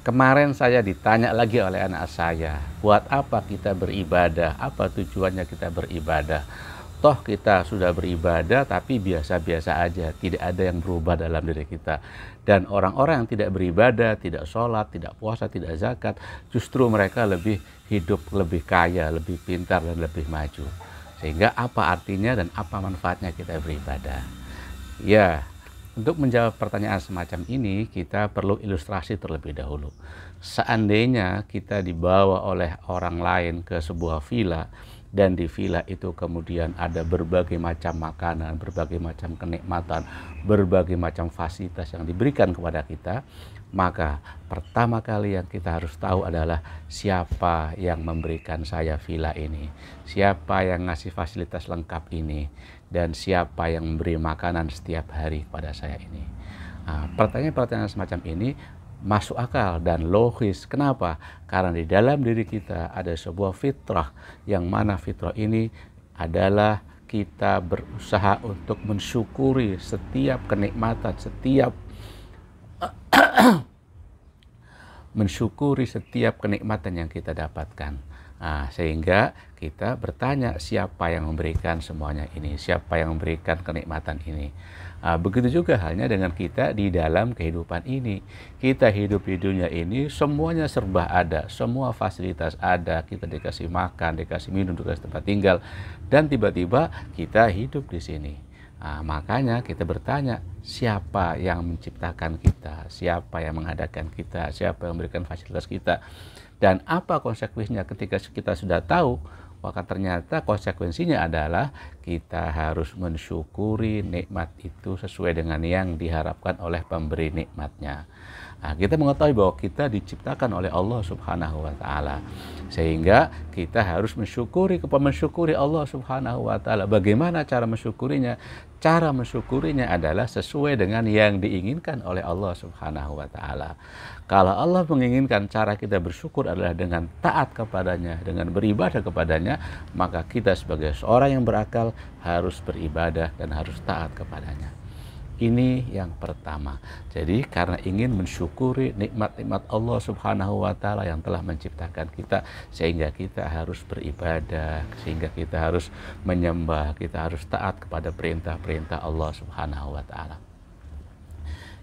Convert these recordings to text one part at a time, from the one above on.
Kemarin saya ditanya lagi oleh anak saya, buat apa kita beribadah? Apa tujuannya kita beribadah? Toh kita sudah beribadah tapi biasa-biasa aja, tidak ada yang berubah dalam diri kita. Dan orang-orang yang tidak beribadah, tidak sholat, tidak puasa, tidak zakat, justru mereka lebih hidup, lebih kaya, lebih pintar, dan lebih maju. Sehingga apa artinya dan apa manfaatnya kita beribadah? Ya, untuk menjawab pertanyaan semacam ini, kita perlu ilustrasi terlebih dahulu. Seandainya kita dibawa oleh orang lain ke sebuah villa, dan di villa itu kemudian ada berbagai macam makanan, berbagai macam kenikmatan, berbagai macam fasilitas yang diberikan kepada kita, maka pertama kali yang kita harus tahu adalah siapa yang memberikan saya villa ini, siapa yang ngasih fasilitas lengkap ini, dan siapa yang memberi makanan setiap hari kepada saya ini. Nah, pertanyaan-pertanyaan semacam ini masuk akal dan logis. Kenapa? Karena di dalam diri kita ada sebuah fitrah, yang mana fitrah ini adalah kita berusaha untuk mensyukuri setiap kenikmatan, mensyukuri setiap kenikmatan yang kita dapatkan. Nah, sehingga kita bertanya siapa yang memberikan semuanya ini, siapa yang memberikan kenikmatan ini. Nah, begitu juga halnya dengan kita di dalam kehidupan ini. Kita hidup di dunia ini semuanya serba ada, semua fasilitas ada, kita dikasih makan, dikasih minum, dikasih tempat tinggal, dan tiba-tiba kita hidup di sini. Nah, makanya kita bertanya siapa yang menciptakan kita, siapa yang mengadakan kita, siapa yang memberikan fasilitas kita, dan apa konsekuensinya ketika kita sudah tahu. Maka ternyata konsekuensinya adalah kita harus mensyukuri nikmat itu sesuai dengan yang diharapkan oleh pemberi nikmatnya. Nah, kita mengetahui bahwa kita diciptakan oleh Allah Subhanahu wa Ta'ala, sehingga kita harus mensyukuri Allah Subhanahu wa Ta'ala. Bagaimana cara mensyukurinya? Cara mensyukurinya adalah sesuai dengan yang diinginkan oleh Allah Subhanahu wa Ta'ala. Kalau Allah menginginkan cara kita bersyukur adalah dengan taat kepadanya, dengan beribadah kepadanya, maka kita sebagai seorang yang berakal harus beribadah dan harus taat kepadanya. Ini yang pertama. Jadi karena ingin mensyukuri nikmat-nikmat Allah Subhanahu wa Ta'ala yang telah menciptakan kita, sehingga kita harus beribadah, sehingga kita harus menyembah, kita harus taat kepada perintah-perintah Allah Subhanahu wa Ta'ala.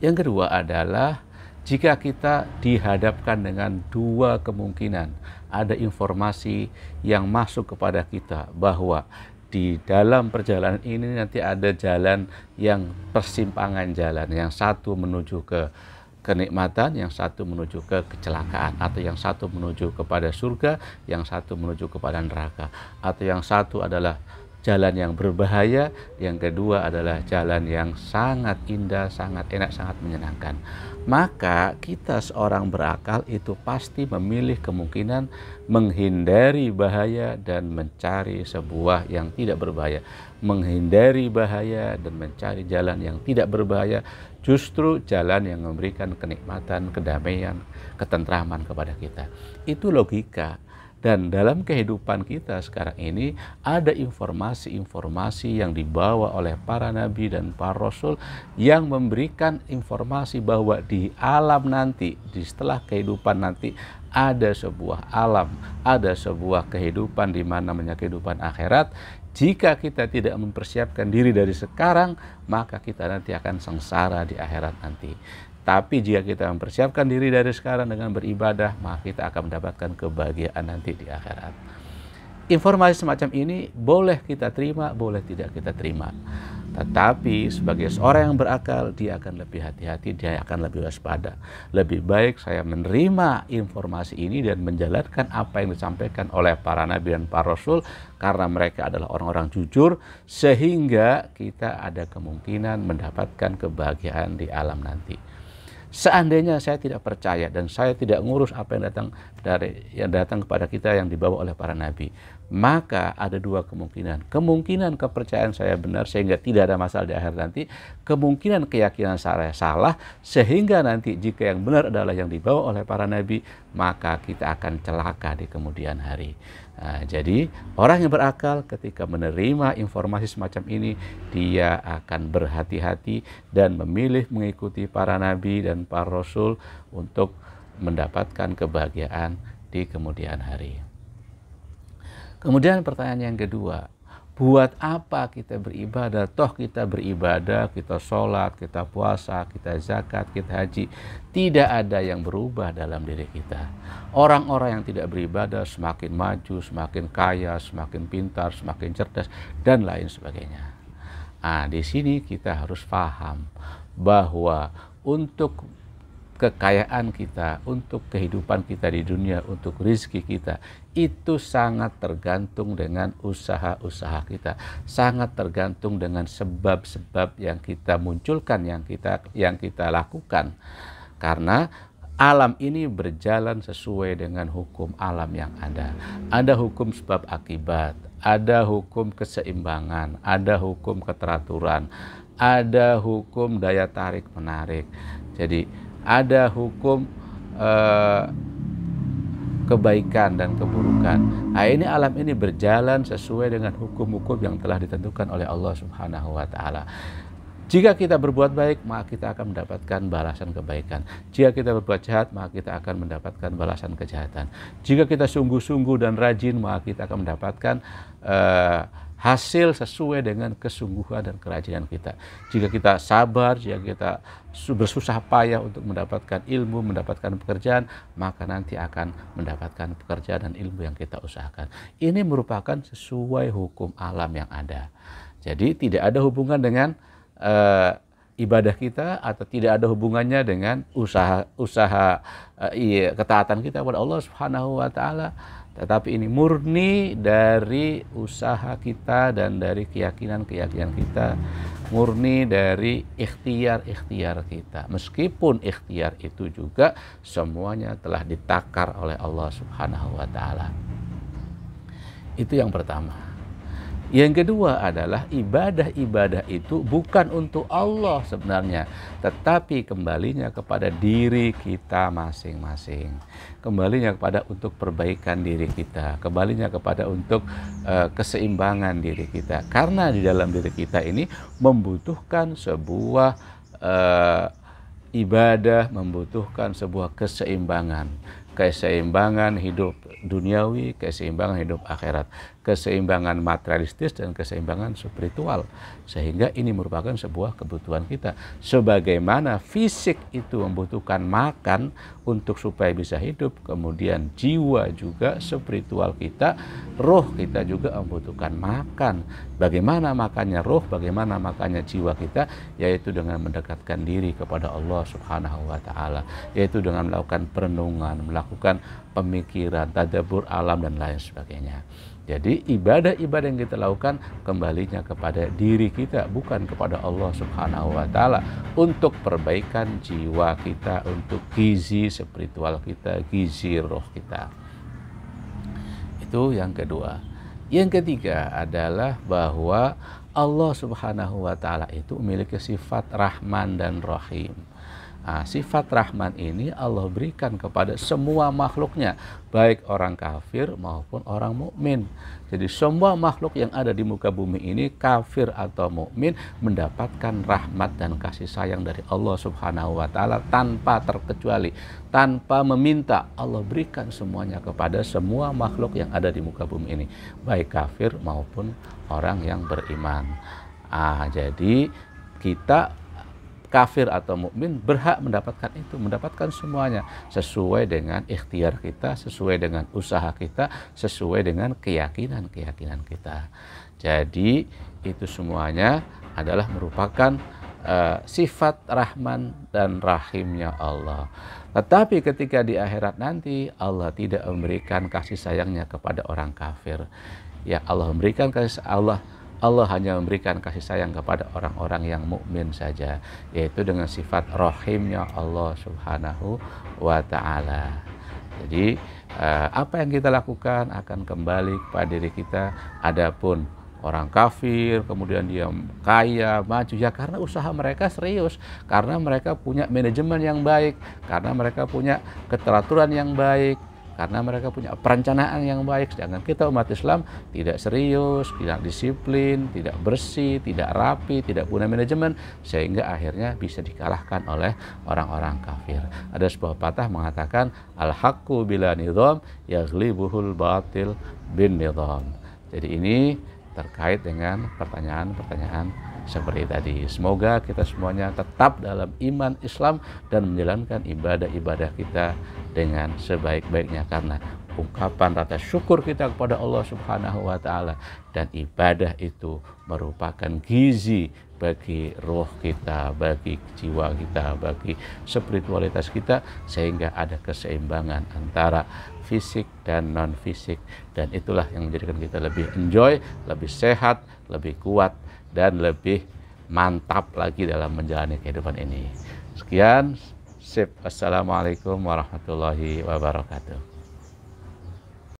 Yang kedua adalah jika kita dihadapkan dengan dua kemungkinan, ada informasi yang masuk kepada kita bahwa di dalam perjalanan ini nanti ada jalan yang persimpangan jalan, yang satu menuju ke kenikmatan, yang satu menuju ke kecelakaan, atau yang satu menuju kepada surga, yang satu menuju kepada neraka, atau yang satu adalah jalan yang berbahaya, yang kedua adalah jalan yang sangat indah, sangat enak, sangat menyenangkan. Maka kita seorang berakal itu pasti memilih kemungkinan menghindari bahaya dan mencari sebuah yang tidak berbahaya. Menghindari bahaya dan mencari jalan yang tidak berbahaya, justru jalan yang memberikan kenikmatan, kedamaian, ketentraman kepada kita. Itu logika. Dan dalam kehidupan kita sekarang ini ada informasi-informasi yang dibawa oleh para nabi dan para rasul yang memberikan informasi bahwa di alam nanti, di setelah kehidupan nanti, ada sebuah alam, ada sebuah kehidupan di mana namanya kehidupan akhirat. Jika kita tidak mempersiapkan diri dari sekarang, maka kita nanti akan sengsara di akhirat nanti. Tapi jika kita mempersiapkan diri dari sekarang dengan beribadah, maka kita akan mendapatkan kebahagiaan nanti di akhirat. Informasi semacam ini boleh kita terima, boleh tidak kita terima. Tetapi sebagai seorang yang berakal, dia akan lebih hati-hati, dia akan lebih waspada. Lebih baik saya menerima informasi ini dan menjalankan apa yang disampaikan oleh para nabi dan para rasul, karena mereka adalah orang-orang jujur, sehingga kita ada kemungkinan mendapatkan kebahagiaan di alam nanti. Seandainya saya tidak percaya dan saya tidak ngurus apa yang datang kepada kita yang dibawa oleh para nabi, maka ada dua kemungkinan. Kemungkinan kepercayaan saya benar sehingga tidak ada masalah di akhir nanti, kemungkinan keyakinan saya salah sehingga nanti jika yang benar adalah yang dibawa oleh para nabi, maka kita akan celaka di kemudian hari. Nah, jadi orang yang berakal ketika menerima informasi semacam ini, dia akan berhati-hati dan memilih mengikuti para nabi dan para rasul untuk mendapatkan kebahagiaan di kemudian hari. Kemudian pertanyaan yang kedua, buat apa kita beribadah? Toh kita beribadah, kita sholat, kita puasa, kita zakat, kita haji. Tidak ada yang berubah dalam diri kita. Orang-orang yang tidak beribadah semakin maju, semakin kaya, semakin pintar, semakin cerdas, dan lain sebagainya. Nah, di sini kita harus paham bahwa untuk kekayaan kita, untuk kehidupan kita di dunia, untuk rezeki kita, itu sangat tergantung dengan usaha-usaha kita, sangat tergantung dengan sebab-sebab yang kita munculkan, yang kita lakukan. Karena alam ini berjalan sesuai dengan hukum alam yang ada. Ada hukum sebab akibat, ada hukum keseimbangan, ada hukum keteraturan, ada hukum daya tarik menarik. Jadi ada hukum kebaikan dan keburukan. Nah, ini alam ini berjalan sesuai dengan hukum-hukum yang telah ditentukan oleh Allah Subhanahu wa Ta'ala. Jika kita berbuat baik, maka kita akan mendapatkan balasan kebaikan. Jika kita berbuat jahat, maka kita akan mendapatkan balasan kejahatan. Jika kita sungguh-sungguh dan rajin, maka kita akan mendapatkan hasil sesuai dengan kesungguhan dan kerajinan kita. Jika kita sabar, jika kita bersusah payah untuk mendapatkan ilmu, mendapatkan pekerjaan, maka nanti akan mendapatkan pekerjaan dan ilmu yang kita usahakan. Ini merupakan sesuai hukum alam yang ada. Jadi tidak ada hubungan dengan ibadah kita, atau tidak ada hubungannya dengan usaha ketaatan kita kepada Allah Subhanahu wa Ta'ala. Tetapi ini murni dari usaha kita dan dari keyakinan-keyakinan kita, murni dari ikhtiar-ikhtiar kita. Meskipun ikhtiar itu juga semuanya telah ditakar oleh Allah Subhanahu wa Ta'ala. Itu yang pertama. Yang kedua adalah ibadah-ibadah itu bukan untuk Allah sebenarnya, tetapi kembalinya kepada diri kita masing-masing. Kembalinya kepada untuk perbaikan diri kita, kembalinya kepada untuk keseimbangan diri kita. Karena di dalam diri kita ini membutuhkan sebuah ibadah, membutuhkan sebuah keseimbangan. Keseimbangan hidup duniawi, keseimbangan hidup akhirat, keseimbangan materialistis dan keseimbangan spiritual. Sehingga ini merupakan sebuah kebutuhan kita. Sebagaimana fisik itu membutuhkan makan untuk supaya bisa hidup, kemudian jiwa juga, spiritual kita, roh kita juga membutuhkan makan. Bagaimana makannya roh, bagaimana makannya jiwa kita, yaitu dengan mendekatkan diri kepada Allah Subhanahu wa Ta'ala, yaitu dengan melakukan perenungan, melakukan pemikiran, tadabbur alam dan lain sebagainya. Jadi ibadah-ibadah yang kita lakukan kembalinya kepada diri kita, bukan kepada Allah Subhanahu wa Ta'ala, untuk perbaikan jiwa kita, untuk gizi spiritual kita, gizi roh kita. Itu yang kedua. Yang ketiga adalah bahwa Allah Subhanahu wa Ta'ala itu memiliki sifat Rahman dan Rahim. Nah, sifat Rahman ini Allah berikan kepada semua makhluknya, baik orang kafir maupun orang mukmin. Jadi semua makhluk yang ada di muka bumi ini, kafir atau mukmin, mendapatkan rahmat dan kasih sayang dari Allah Subhanahu wa Ta'ala tanpa terkecuali, tanpa meminta. Allah berikan semuanya kepada semua makhluk yang ada di muka bumi ini, baik kafir maupun orang yang beriman. Jadi kita kafir atau mukmin berhak mendapatkan itu, mendapatkan semuanya sesuai dengan ikhtiar kita, sesuai dengan usaha kita, sesuai dengan keyakinan-keyakinan kita. Jadi itu semuanya adalah merupakan sifat Rahman dan Rahimnya Allah. Tetapi ketika di akhirat nanti Allah tidak memberikan kasih sayangnya kepada orang kafir. Ya, Allah memberikan kasih Allah hanya memberikan kasih sayang kepada orang-orang yang mukmin saja, yaitu dengan sifat rahimnya Allah Subhanahu wa Ta'ala. Jadi apa yang kita lakukan akan kembali kepada diri kita. Adapun orang kafir kemudian dia kaya, maju, ya karena usaha mereka serius, karena mereka punya manajemen yang baik, karena mereka punya keteraturan yang baik, karena mereka punya perencanaan yang baik. Sedangkan kita umat Islam tidak serius, tidak disiplin, tidak bersih, tidak rapi, tidak punya manajemen, sehingga akhirnya bisa dikalahkan oleh orang-orang kafir. Ada sebuah patah mengatakan al-haqqu bila nizam yaghlibuhul batil bin nizam. Jadi ini terkait dengan pertanyaan-pertanyaan seperti tadi. Semoga kita semuanya tetap dalam iman Islam dan menjalankan ibadah-ibadah kita dengan sebaik-baiknya, karena ungkapan rasa syukur kita kepada Allah Subhanahu wa taala dan ibadah itu merupakan gizi bagi roh kita, bagi jiwa kita, bagi spiritualitas kita, sehingga ada keseimbangan antara fisik dan non fisik, dan itulah yang menjadikan kita lebih enjoy, lebih sehat, lebih kuat, dan lebih mantap lagi dalam menjalani kehidupan ini. Sekian, sip. Assalamualaikum warahmatullahi wabarakatuh.